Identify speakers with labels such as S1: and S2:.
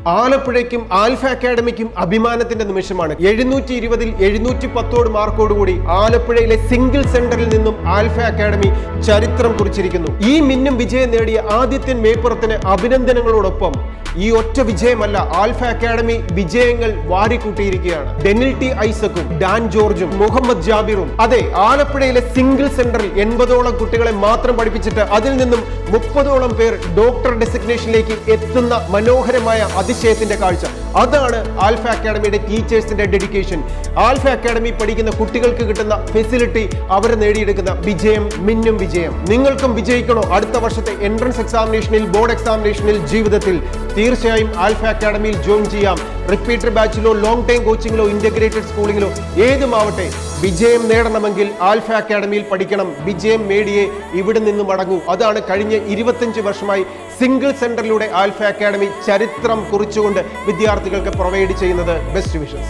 S1: ആലപ്പുഴയ്ക്കും alpha അക്കാഡമിക്കും അഭിമാനത്തിന്റെ നിമിഷമാണ്. 720-ൽ 710 മാർക്കോടുകൂടി ആലപ്പുഴയിലെ single സെന്ററിൽ നിന്നും ആൽഫ അക്കാഡമി ചരിത്രം കുറിച്ചിരിക്കുന്നു. ഈ മിന്നും വിജയം നേടിയ ആദിത്യൻ മേപ്പുറത്തിന് അഭിനന്ദനങ്ങളോടൊപ്പം ഈ ഒറ്റ വിജയമല്ല, ആൽഫ അക്കാഡമി വിജയങ്ങൾ വാരിക്കൂട്ടിയിരിക്കുകയാണ്. ഡെനിൽ ടി ഐസക്കും ഡാൻ ജോർജും മുഹമ്മദ് ജാബിറും, അതെ, ആലപ്പുഴയിലെ സിംഗിൾ സെന്ററിൽ 80ഓളം കുട്ടികളെ മാത്രം പഠിപ്പിച്ചിട്ട് അതിൽ നിന്നും 30ഓളം പേർ ഡോക്ടർ ഡെസിഗ്നേഷനിലേക്ക് എത്തുന്ന മനോഹരമായ അതിശയത്തിന്റെ കാഴ്ച. അതാണ് ആൽഫ അക്കാഡമിയുടെ ടീച്ചേഴ്സിന്റെ ഡെഡിക്കേഷൻ. ആൽഫ അക്കാഡമി പഠിക്കുന്ന കുട്ടികൾക്ക് കിട്ടുന്ന ഫെസിലിറ്റി, അവർ നേടിയെടുക്കുന്ന വിജയം, മിന്നും വിജയം. നിങ്ങൾക്കും വിജയിക്കണോ അടുത്ത വർഷത്തെ എൻട്രൻസ് എക്സാമിനേഷനിൽ, ബോർഡ് എക്സാമിനേഷനിൽ, ജീവിതത്തിൽ? തീർച്ചയായും ആൽഫ അക്കാഡമിയിൽ ജോയിൻ ചെയ്യാം. റിപ്പീറ്റർ ബാച്ചിലോ, ലോങ് ടൈം കോച്ചിങ്ങിലോ, ഇന്റഗ്രേറ്റഡ് സ്കൂളിങ്ങിലോ ഏതുമാവട്ടെ, വിജയം നേടണമെങ്കിൽ ആൽഫ അക്കാഡമിയിൽ പഠിക്കണം. വിജയം നേടിയേ ഇവിടെ നിന്ന് മടങ്ങൂ. അതാണ് കഴിഞ്ഞ 25 വർഷമായി സിംഗിൾ സെന്ററിലൂടെ ആൽഫ അക്കാഡമി ചരിത്രം കുറിച്ചുകൊണ്ട് വിദ്യാർത്ഥികൾക്ക് പ്രൊവൈഡ് ചെയ്യുന്നത്. Best wishes.